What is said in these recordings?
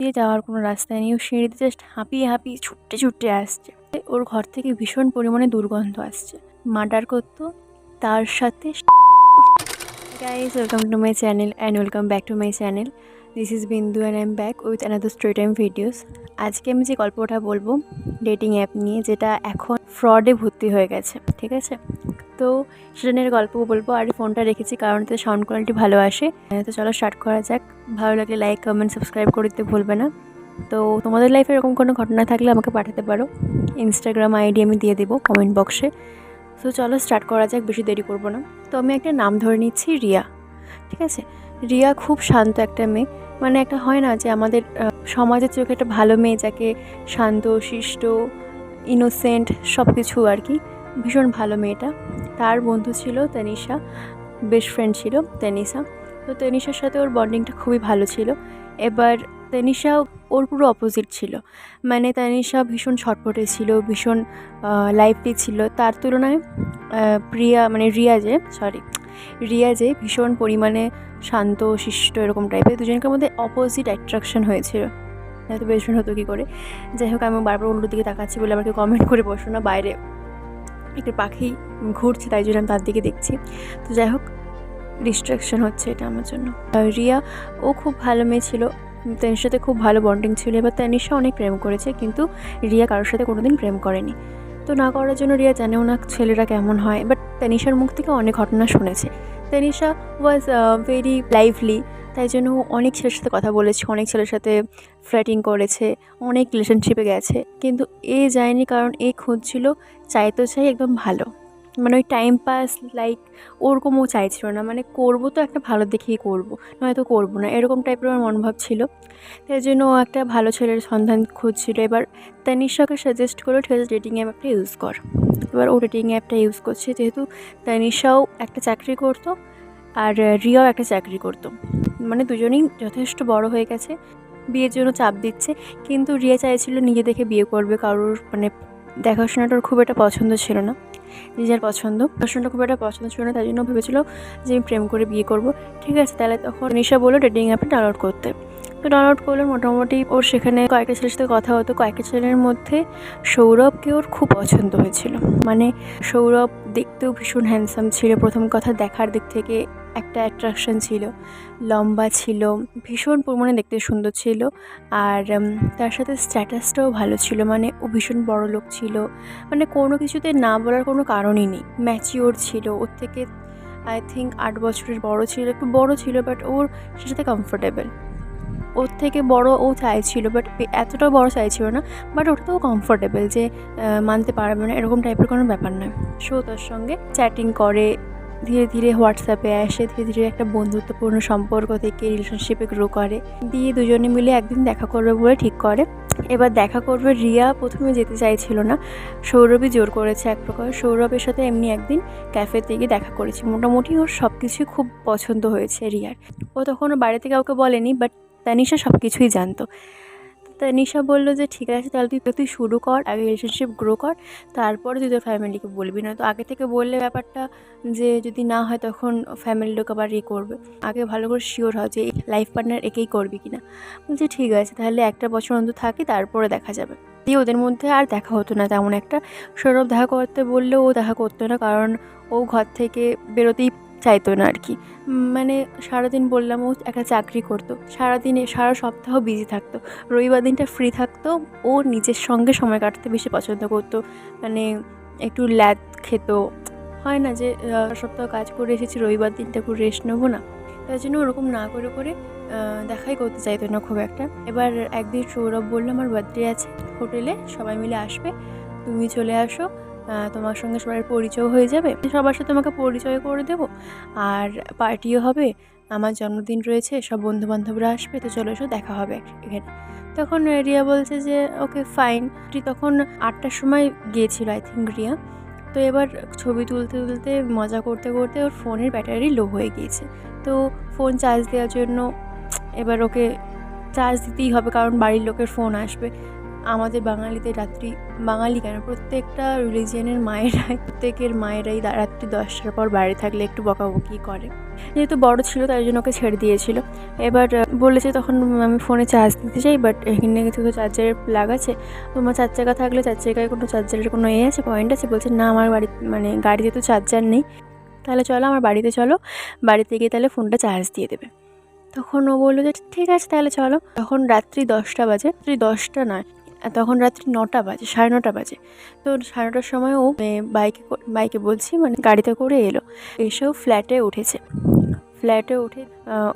দিয়ে যাওয়ার কোনো রাস্তা নেই, ও সিঁড়িতে জাস্ট হাঁপিয়ে হাঁপিয়ে ছুটতে ছুটতে আসছে। ওর ঘর থেকে ভীষণ পরিমাণে দুর্গন্ধ আসছে। মার্ডার করতো, তার সাথে guys, welcome to my channel and welcome back to my channel. This is Bindu and I am back with another story time videos. আজকে আমি যে গল্পটা বলবো ডেটিং অ্যাপ নিয়ে, যেটা এখন ফ্রডে ভর্তি হয়ে গেছে, ঠিক আছে? তো সেটা নিয়ে গল্প বলবো। আর ফোনটা রেখেছি কারণ এতে সাউন্ড কোয়ালিটি ভালো আসে। তো চলো স্টার্ট করা যাক। ভালো লাগলে লাইক, কমেন্ট, সাবস্ক্রাইব করে দিতে ভুলবে না। তো তোমাদের লাইফে এরকম কোনো ঘটনা থাকলে আমাকে পাঠাতে পারো। ইনস্টাগ্রাম আইডি আমি দিয়ে দেবো কমেন্ট বক্সে। তো চলো স্টার্ট করা যাক, বেশি দেরি করবো না। তো আমি একটা নাম ধরে নিচ্ছি, রিয়া, ঠিক আছে? রিয়া খুব শান্ত একটা মেয়ে, মানে একটা হয় না যে আমাদের সমাজের চোখে একটা ভালো মেয়ে, যাকে শান্ত, শিষ্ট, ইনোসেন্ট সব কিছু আর কি, ভীষণ ভালো মেয়েটা। তার বন্ধু ছিল তানিশা, বেস্ট ফ্রেন্ড ছিল তানিশা। তো তানিশার সাথে ওর বন্ডিংটা খুবই ভালো ছিল। এবার তানিশা ওর পুরো অপোজিট ছিল, মানে তানিশা ভীষণ ছটপটে ছিল, ভীষণ লাইভলি ছিল। তার তুলনায় রিয়া যে ভীষণ পরিমাণে শান্ত, শিষ্ট, এরকম টাইপের। দুজনকের মধ্যে অপোজিট অ্যাট্রাকশন হয়েছিল। এত বেশি হতো কী করে? যাই হোক, আমি বারবার উল্টো দিকে তাকাচ্ছি বলে আমাকে কমেন্ট করে বসো না, বাইরে একটা পাখি ঘুরছে তাই জন্য আমি তার দিকে দেখছি। তো যাই হোক, ডিস্ট্রাকশন হচ্ছে এটা আমার জন্য। রিয়া ও খুব ভালো মেয়ে ছিল, তানির সাথে খুব ভালো বন্ডিং ছিল। এবার তানিশা অনেক প্রেম করেছে, কিন্তু রিয়া কারোর সাথে কোনোদিন প্রেম করেনি। তো না করার জন্য রিয়া জানেও না ছেলেরা কেমন হয়, বাট তানিশার মুখ থেকে অনেক ঘটনা শুনেছে। তানিশা ওয়াজ ভেরি লাইভলি, তাই জন্য অনেক ছেলের সাথে কথা বলেছে, অনেক ছেলের সাথে ফ্ল্যাটিং করেছে, অনেক রিলেশনশিপে গেছে। কিন্তু এ যায়নি, কারণ এ খুঁজছিল, চাইতো চাই একদম ভালো, মানে ওই টাইম পাস লাইক ওরকমও চাইছিল না, মানে করবো তো একটা ভালো দেখেই করবো, নয়তো করবো না, এরকম টাইপের আমার মনোভাব ছিল। তাই জন্য ও একটা ভালো ছেলের সন্ধান খুঁজছিল। এবার তানিশাকে সাজেস্ট করলো, ঠিক আছে ডেটিং অ্যাপ একটা ইউজ কর। এবার ও ডেটিং অ্যাপটা ইউজ করছে, যেহেতু তানিশাও একটা চাকরি করতো আর রিয়াও একটা চাকরি করতো, মানে দুজনেই যথেষ্ট বড় হয়ে গেছে, বিয়ের জন্য চাপ দিচ্ছে। কিন্তু রিয়া চাইছিল নিজে দেখে বিয়ে করবে, কারোর মানে দেখাশোনাটার খুব একটা পছন্দ ছিল না, নিজের পছন্দটা খুব একটা পছন্দ ছিল না। তাই জন্য ভেবেছিল যে আমি প্রেম করে বিয়ে করব। ঠিক আছে, তাহলে তখন নিশা বললো ডেটিং অ্যাপে ডাউনলোড করতে। তো ডাউনলোড করলে মোটামুটি ওর সেখানে কয়েকটা ছেলের সাথে কথা হতো। কয়েকটা ছেলের মধ্যে সৌরভকে ওর খুব পছন্দ হয়েছিল। মানে সৌরভ দেখতেও ভীষণ হ্যান্ডসাম ছিল, প্রথম কথা দেখার দিক থেকে একটা অ্যাট্রাকশন ছিল, লম্বা ছিল, ভীষণ পরিমাণে দেখতে সুন্দর ছিল। আর তার সাথে স্ট্যাটাসটাও ভালো ছিল, মানে ও ভীষণ বড় লোক ছিল, মানে কোনো কিছুতে না বলার কোনো কারণই নেই। ম্যাচিওর ছিল, ওর থেকে আই থিঙ্ক 8 বছরের বড় ছিল, একটু বড় ছিল, বাট ওর সেটাতে কমফোর্টেবল। ওর থেকে বড় ও চাইছিল, বাট এতটাও বড় চাইছিল না, বাট ওটাতেও কমফোর্টেবল, যে মানতে পারবে না এরকম টাইপের কোনো ব্যাপার নয়। সো তার সঙ্গে চ্যাটিং করে, ধীরে ধীরে হোয়াটসঅ্যাপে আসে, ধীরে ধীরে একটা বন্ধুত্বপূর্ণ সম্পর্ক থেকে রিলেশনশিপে গ্রো করে, দিয়ে দুজনে মিলে একদিন দেখা করবে বলে ঠিক করে। এবার দেখা করবে, রিয়া প্রথমে যেতে চাইছিল না, সৌরভই জোর করেছে এক প্রকার। সৌরভের সাথে এমনি একদিন ক্যাফেতে গিয়ে দেখা করেছি, মোটামুটি ওর সব কিছুই খুব পছন্দ হয়েছে রিয়ার। ও তখন ওর বাড়িতে কাউকে বলেনি, বাট তানিশা সব কিছুই জানতো। তানিশা বললো যে ঠিক আছে, তাহলে তুই শুরু কর, আগে রিলেশনশিপ গ্রো কর, তারপরে তুই তোর ফ্যামিলিকে বলবি। না তো আগে থেকে বললে ব্যাপারটা যে যদি না হয় তখন ফ্যামিলির লোক আবার করবে। আগে ভালো করে শিওর হয় যে লাইফ পার্টনার একেই করবি কিনা। বলছি ঠিক আছে, তাহলে একটা বছর অন্তত থাকি, তারপরে দেখা যাবে। দিয়ে ওদের মধ্যে আর দেখা হতো না তেমন একটা। সৌরভ দেখা করতে বললেও ও দেখা করতো না, কারণ ও ঘর থেকে বেরোতেই চাইতো না আর কি। মানে সারাদিন বললাম, ও একটা চাকরি করতো, সারাদিনে সারা সপ্তাহ বিজি থাকতো, রবিবার দিনটা ফ্রি থাকতো। ও নিজের সঙ্গে সময় কাটাতে বেশি পছন্দ করতো, মানে একটু ল্যাদ খেত, হয় না যে সপ্তাহ কাজ করে এসেছি, রবিবার দিনটা একটু রেস্ট নেবো না, তাই জন্য ওরকম না করে করে দেখাই করতে চাইতো না খুব একটা। এবার একদিন সৌরভ বললো আমার বার্থডে আছে, হোটেলে সবাই মিলে আসবে, তুমি চলে আসো, তোমার সঙ্গে সবার পরিচয় হয়ে যাবে, সবার সাথে তোমাকে পরিচয় করে দেবো, আর পার্টিও হবে, আমার জন্মদিন রয়েছে, সব বন্ধুবান্ধবরা আসবে, তো চলো এসো দেখা হবে এখানে। তখন রিয়া বলছে যে ওকে ফাইন। তখন 8টার সময় গিয়েছিল আই থিঙ্ক রিয়া। তো এবার ছবি তুলতে তুলতে মজা করতে করতে ওর ফোনের ব্যাটারি লো হয়ে গিয়েছে। তো ফোন চার্জ দেওয়ার জন্য এবার ওকে চার্জ দিতেই হবে, কারণ বাড়ির লোকের ফোন আসবে। আমাদের বাঙালিদের বাঙালি কেন, প্রত্যেকটা রিলিজিয়নের প্রত্যেকের মায়েরাই রাত্রি 10টার পর বাইরে থাকলে একটু বকাবকি করে। যেহেতু বড় ছিল তাই জন্য ওকে ছেড়ে দিয়েছিল। এবার বলেছে, তখন আমি ফোনে চার্জ দিতে চাই, বাট এখানে কিছু তো চার্জারের প্লাগ আছে, তোমার 4 চাকা থাকলে 4 চাকায় কোনো চার্জারের কোনো আছে, পয়েন্ট আছে? বলছে না, আমার গাড়িতে তো চার্জার নেই। তাহলে চলো আমার বাড়িতে চলো, বাড়িতে গিয়ে তাহলে ফোনটা চার্জ দিয়ে দেবে। তখন ও বললো যে ঠিক আছে তাহলে চলো। তখন রাত্রি 10টা বাজে, রাত্রি 10টা নয়, তখন রাত্রি 9টা বাজে, 9:30 বাজে। তো 9:30টার সময় ও বাইকে বলছি গাড়িতে করে এসেও ফ্ল্যাটে উঠেছে। ফ্ল্যাটে উঠে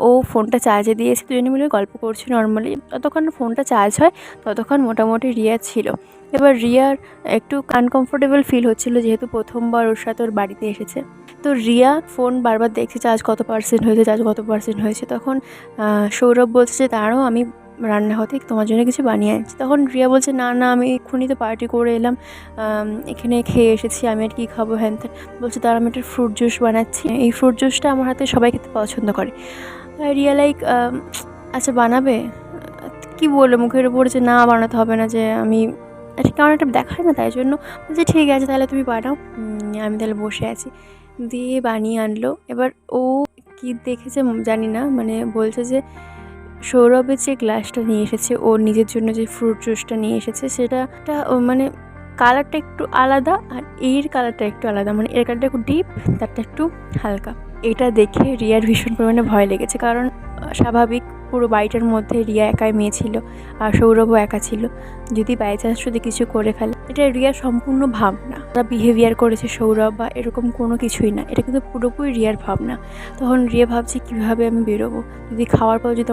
ও ফোনটা চার্জে দিয়েছে, দুজনে মিলে গল্প করছি নর্মালি। যতক্ষণ ফোনটা চার্জ হয় ততক্ষণ মোটামুটি রিয়া ছিল। এবার রিয়ার একটু আনকমফোর্টেবল ফিল হচ্ছিলো, যেহেতু প্রথমবার ওর সাথে ওর বাড়িতে এসেছে। তো রিয়া ফোন বারবার দেখছে চার্জ কত পার্সেন্ট হয়েছে। তখন সৌরভ বলছে যে দাঁড়াও, আমি রান্না হতে তোমার জন্য কিছু বানিয়ে আনছি। তখন রিয়া বলছে না আমি এক্ষুনি তো পার্টি করে এলাম, এখানে খেয়ে এসেছি, আমি আর কী খাবো হ্যান ত্যান। বলছে তার আমি একটা ফ্রুট জুস বানাচ্ছি, এই ফ্রুট জুসটা আমার হাতে সবাই খেতে পছন্দ করে। রিয়া আচ্ছা বানাবে, কি বললো মুখের উপর যে না বানাতে হবে না, যে আমি কেমন একটা দেখায় না, তাই জন্য বলছে ঠিক আছে তাহলে তুমি বানাও, আমি তাহলে বসে আছি। দিয়ে বানিয়ে আনলো। এবার ও কি দেখেছে জানি না, বলছে যে সৌরভের যে গ্লাসটা নিয়ে এসেছে, ওর নিজের জন্য যে ফ্রুট জুসটা নিয়ে এসেছে, সেটা কালারটা একটু আলাদা, আর এর কালারটা একটু আলাদা, এর কালারটা একটু ডিপ, তারটা একটু হালকা। এটা দেখে রিয়ার ভীষণ পরিমাণে ভয় লেগেছে, কারণ স্বাভাবিক পুরো বাড়িটার মধ্যে রিয়া একাই মেয়ে ছিল, আর সৌরভও একা ছিল। যদি বাই চান্স যদি কিছু করে ফেলে, এটা রিয়ার সম্পূর্ণ ভাবনা, তারা বিহেভিয়ার করেছে সৌরভ বা এরকম কোনো কিছুই না, এটা কিন্তু পুরোপুরি রিয়ার ভাবনা। তখন রিয়া ভাবছে কীভাবে আমি বেরোবো, যদি খাওয়ার পর যদি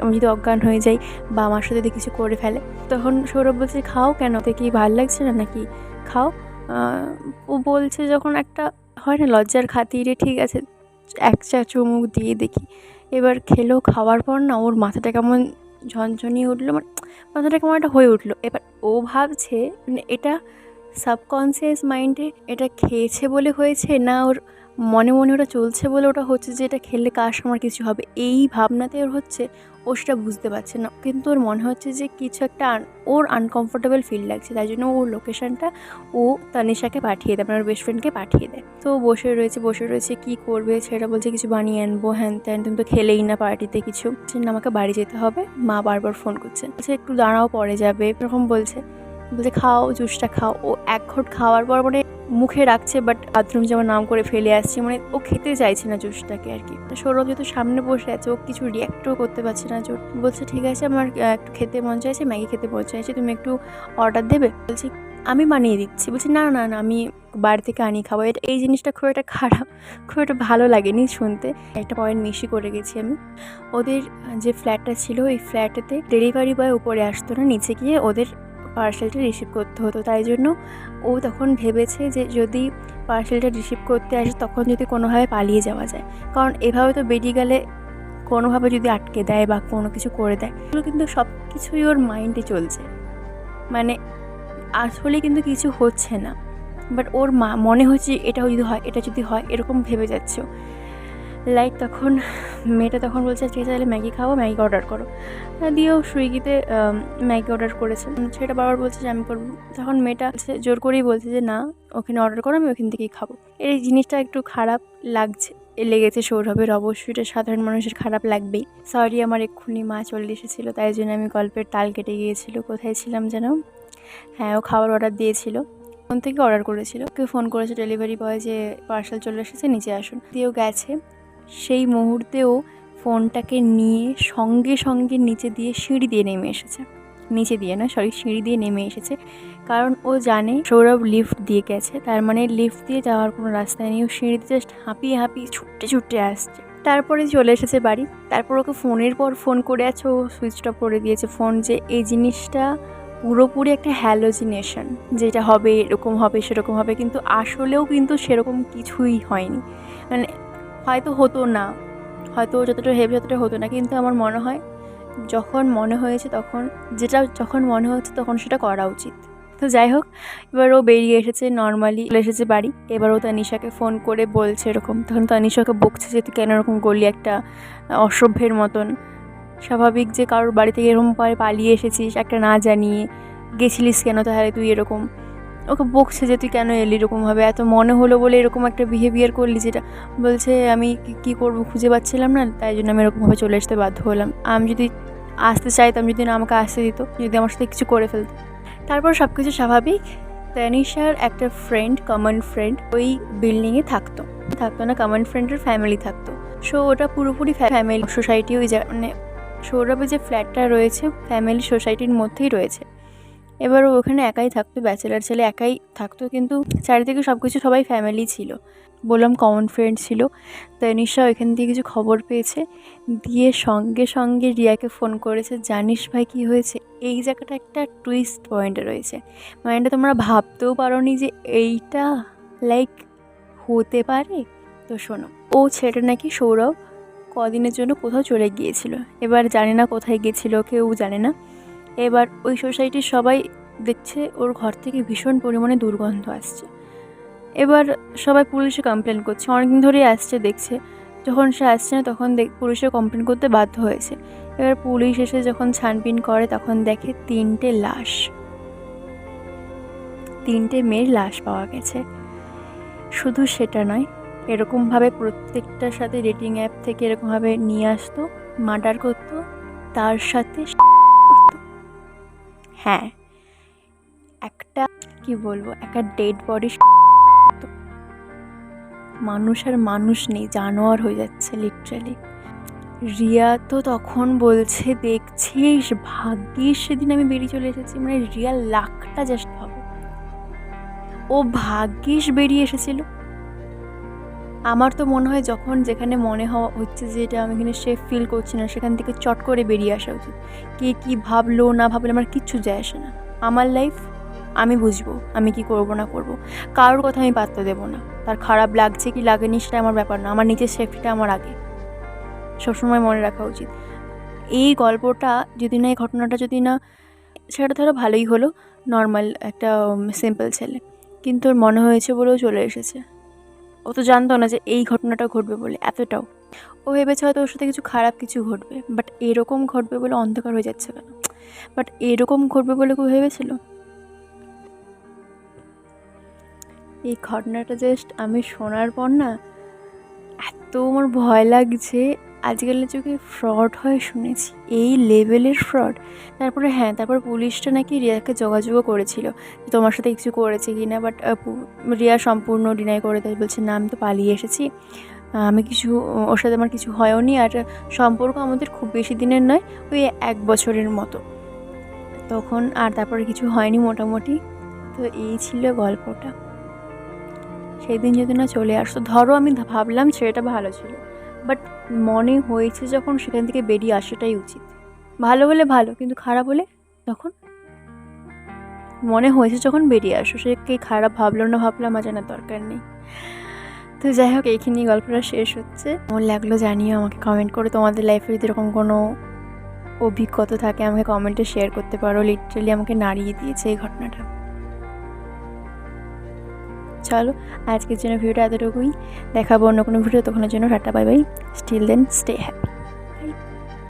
আমি যদি অজ্ঞান হয়ে যাই বা আমার সাথে যদি কিছু করে ফেলে। তখন সৌরভ বলছে খাও, কেন কি ভালো লাগছে না নাকি, খাও। ও বলছে যখন একটা হয় না লজ্জার খাতিরে, ঠিক আছে 1 চুমুক দিয়ে দেখি। এবার খেলো, খাওয়ার পর না ওর মাথাটা কেমন ঝনঝনিয়ে উঠলো, মাথাটা কেমন একটা হয়ে উঠলো। এবার ও ভাবছে এটা সাবকনসিয়াস মাইন্ডে এটা খেয়েছে বলে হয়েছে, না ওর মনে মনে ওটা চলছে বলে ওটা হচ্ছে, যে এটা খেললে কার আমার কিছু হবে, এই ভাবনাতে ওর হচ্ছে। ও সেটা বুঝতে পারছে না, কিন্তু ওর মনে হচ্ছে যে কিছু একটা ওর আনকমফোর্টেবল ফিল লাগছে, তাই জন্য ওর লোকেশানটা ও তানিশাকে পাঠিয়ে দেয়, ওর বেস্ট ফ্রেন্ডকে পাঠিয়ে দেয়। তো বসে রয়েছে কি করবে, সেটা বলছে কিছু বানিয়ে আনবো হ্যান ত্যান, তুমি তো খেলেই না পার্টিতে কিছু, আমাকে বাড়ি যেতে হবে, মা বারবার ফোন করছে, বলছে একটু দাঁড়াও পরে যাবে, এরকম বলছে খাও জুসটা খাও। ও 1 ঘট খাওয়ার পর মুখে রাখছে, বাট বাথরুম যাওয়ার নাম করে ফেলে আসছে, ও খেতে চাইছে না জুসটাকে আর কি। সৌরভ যেহেতু সামনে বসে আছে, ও কিছু রিয়াক্টও করতে পারছে না। বলছে ঠিক আছে আমার একটু খেতে মন চাইছে, ম্যাগি খেতে মন চাইছে, তুমি একটু অর্ডার দেবে। বলছি আমি বানিয়ে দিচ্ছি। বলছি না না না, আমি বাড়ি থেকে আনি খাবো। এই জিনিসটা খুব একটা খারাপ, খুব একটা ভালো লাগেনি শুনতে। একটা পয়েন্ট মিসই করে গেছি আমি। ওদের যে ফ্ল্যাটটা ছিল, ওই ফ্ল্যাটেতে ডেলিভারি বয় উপরে আসতো না, নিচে গিয়ে ওদের পার্সেলটা রিসিভ করতে হতো। তাই জন্য ও তখন ভেবেছে যে যদি পার্সেলটা রিসিভ করতে আসে, তখন যদি কোনোভাবে পালিয়ে যাওয়া যায়, কারণ এভাবে তো বেরিয়ে গেলে কোনোভাবে যদি আটকে দেয় বা কোনো কিছু করে দেয়, এগুলো কিন্তু সব কিছুই ওর মাইন্ডে চলছে। আসলে কিন্তু কিছু হচ্ছে না, বাট ওর মনে হচ্ছে এটা যদি হয় এরকম ভেবে যাচ্ছে। তখন মেয়েটা তখন বলছে ঠিক আছে তাহলে ম্যাগি খাবো, ম্যাগি অর্ডার করো। দিয়েও সুইগিতে ম্যাগি অর্ডার করেছে, সেটা বারবার বলছে যে আমি করবো। তখন মেয়েটা জোর করেই বলছে যে না, ওখানে অর্ডার করো, আমি ওখান থেকেই খাবো। এই জিনিসটা একটু খারাপ লেগেছে সৌরভের। অবশ্যই এটা সাধারণ মানুষের খারাপ লাগবেই। সরি, আমার এক্ষুনি মা চলে এসেছিলো, তাই জন্য আমি গল্পের তাল কেটে গিয়েছিলো। কোথায় ছিলাম যেন? হ্যাঁ, ও খাবার অর্ডার দিয়েছিল, ফোন থেকে অর্ডার করেছিল। কেউ ফোন করেছে ডেলিভারি বয় যে পার্সেল চলে এসেছে, নিচে আসুন। দিয়েও গেছে। সেই মুহূর্তেও ফোনটাকে নিয়ে সঙ্গে সঙ্গে নিচে দিয়ে সিঁড়ি দিয়ে নেমে এসেছে। কারণ ও জানে সৌরভ লিফট দিয়ে গেছে, তার লিফট দিয়ে যাওয়ার কোনো রাস্তায় নেই। ও সিঁড়িতে জাস্ট হাঁপিয়ে ছুটে আসছে। তারপরে চলে এসেছে বাড়ি। তারপর ওকে ফোনের পর ফোন করে আছে, ও সুইচ অফ করে দিয়েছে ফোন। যে এই জিনিসটা পুরোপুরি একটা হ্যালোজিনেশন, যেটা হবে এরকম হবে সেরকম হবে, কিন্তু আসলেও কিন্তু সেরকম কিছুই হয়নি। হয়তো হতো না, হয়তো যতটা হেভি ততটা হতো না, কিন্তু আমার মনে হয় যখন মনে হয়েছে যখন মনে হচ্ছে তখন সেটা করা উচিত। তো যাই হোক, এবার ও বেরিয়ে এসেছে, নর্মালি এসেছে বাড়ি। এবার ও তানিশাকে ফোন করে বলছে এরকম। তখন তানিশাকে বকছে যে তুই কেন এরকম করলি, একটা অসভ্যের মতন। স্বাভাবিক যে কারোর বাড়ি থেকে এরকম পালিয়ে এসেছিস একটা না জানিয়ে, গেছিলিস কেন তাহলে তুই এরকম, ওকে বকছে যে তুই কেন এলি এরকমভাবে, এত মনে হলো বলে এরকম একটা বিহেভিয়ার করলি, যেটা বলছে আমি কী করবো খুঁজে পাচ্ছিলাম না, তাই জন্য আমি এরকমভাবে চলে আসতে বাধ্য হলাম। আমি যদি আসতে চাইতাম, যদি না আমাকে আসতে দিত, যদি আমার সাথে কিছু করে ফেলতো। তারপর সব কিছু স্বাভাবিক। তানিশার একটা ফ্রেন্ড, কমন ফ্রেন্ড, ওই বিল্ডিংয়ে থাকতো না, কমন ফ্রেন্ডের ফ্যামিলি থাকতো। সো ওটা পুরোপুরি ফ্যামিলি সোসাইটি, ওই মানে সৌরভের যে ফ্ল্যাটটা রয়েছে ফ্যামিলি সোসাইটির মধ্যেই রয়েছে। এবার ও ওখানে একাই থাকতো, ব্যাচেলার ছেলে একাই থাকতো, কিন্তু চারিদিকে সব কিছু সবাই ফ্যামিলি ছিল, বললাম কমন ফ্রেন্ড ছিল। তানিশা ওইখান থেকে কিছু খবর পেয়েছে, দিয়ে সঙ্গে সঙ্গে রিয়াকে ফোন করেছে, জানিস ভাই কী হয়েছে। এই জায়গাটা একটা টুইস্ট পয়েন্টে রয়েছে, মাইন্ডে তোমরা ভাবতেও পারো নি যে এইটা লাইক হতে পারে। তো শোনো, ও ছেলেটা নাকি সৌরভ কদিনের জন্য কোথাও চলে গিয়েছিল, এবার জানি না কোথায় গিয়েছিল, কেউ জানে না। এবার ওই সোসাইটির সবাই দেখছে ওর ঘর থেকে ভীষণ পরিমাণে দুর্গন্ধ আসছে। এবার সবাই পুলিশে কমপ্লেন করছে, অনেকদিন ধরেই আসছে, দেখছে। যখন সে আসছে না তখন পুলিশে কমপ্লেন করতে বাধ্য হয়েছে। এবার পুলিশ এসে যখন ছানবিন করে তখন দেখে 3টে লাশ, 3টে মেয়ের লাশ পাওয়া গেছে। শুধু সেটা নয়, এরকমভাবে প্রত্যেকটার সাথে ডেটিং অ্যাপ থেকে এরকমভাবে নিয়ে আসতো, মার্ডার করতো, তার সাথে করতো। হ্যাঁ, একটা কি বলবো, একটা ডেড বডি, মানুষ আর মানুষ নেই, জানোয়ার হয়ে যাচ্ছে লিটারালি। রিয়া তো তখন বলছে, দেখছিস ভাগ্যিস সেদিন আমি বেরিয়ে চলে এসেছি, মানে রিয়ার লাকটা জাস্ট ভাবো, ও ভাগ্যিস বেরিয়ে এসেছিল। আমার তো মনে হয় যখন যেখানে মনে হওয়া হচ্ছে যে এটা আমি এখানে সেফ ফিল করছি না, সেখান থেকে চট করে বেরিয়ে আসা উচিত। কে কী ভাবলো না ভাবলো আমার কিচ্ছু যায় আসে না, আমার লাইফ আমি বুঝবো, আমি কি করব না করব, কারোর কথা আমি পাত্তা দেবো না। তার খারাপ লাগছে কি লাগেনি সেটা আমার ব্যাপার না, আমার নিজের সেফটিটা আমার আগে, সবসময় মনে রাখা উচিত। এই গল্পটা যদি না, এই ঘটনাটা যদি না, সেটা ধরো ভালোই হলো, নর্মাল একটা সিম্পল ছেলে, কিন্তু ওর মনে হয়েছে বলেও চলে এসেছে। ও তো জানতো না যে এই ঘটনাটা ঘটবে বলে, এতটাও ও ভেবেছে হয়তো ওর সাথে কিছু খারাপ কিছু ঘটবে, বাট এরকম ঘটবে বলে অন্ধকার হয়ে যাচ্ছে কেন, বাট এরকম ঘটবে বলে কেউ ভেবেছিল? এই ঘটনাটা জাস্ট আমি শোনার পর না এত আমার ভয় লাগছে। আজকালের যুগে ফ্রড হয় শুনেছি, এই লেভেলের ফ্রড। তারপরে হ্যাঁ, তারপর পুলিশটা নাকি রিয়াকে যোগাযোগও করেছিল যে তোমার সাথে কিছু করেছে কি না, বাট রিয়া সম্পূর্ণ ডিনাই করে দেয়, বলছে না আমি তো পালিয়ে এসেছি, আমি কিছু, ওর সাথে আমার কিছু হয়নি, আর সম্পর্ক আমাদের খুব বেশি দিনের নয়, ওই 1 বছরের মতো, তখন আর তারপরে কিছু হয়নি মোটামুটি। তো এই ছিল গল্পটা। সেই দিন যদি না চলে আসতো, ধরো আমি ভাবলাম ছেলেটা ভালো ছিল, বাট মনে হয়েছে যখন সেখান থেকে বেরিয়ে আসাটাই উচিত। ভালো হলে ভালো, কিন্তু খারাপ হলে তখন মনে হয়েছে যখন বেরিয়ে আসো, সে কে খারাপ ভাবলো না ভাবলো আমার জানার দরকার নেই। তো যাই হোক, এইখানেই গল্পটা শেষ হচ্ছে। কেমন লাগলো জানিও আমাকে কমেন্ট করে, তোমাদের লাইফে যদি এরকম কোনো অভিজ্ঞতা থাকে আমাকে কমেন্টে শেয়ার করতে পারো। লিটারালি আমাকে নাড়িয়ে দিয়েছে এই ঘটনাটা। চলো আজকের জন্য ভিডিওটা এতটুকুই, দেখাবো অন্য কোনো ভিডিও, তখনের জন্য tata bye bye, still then stay happy.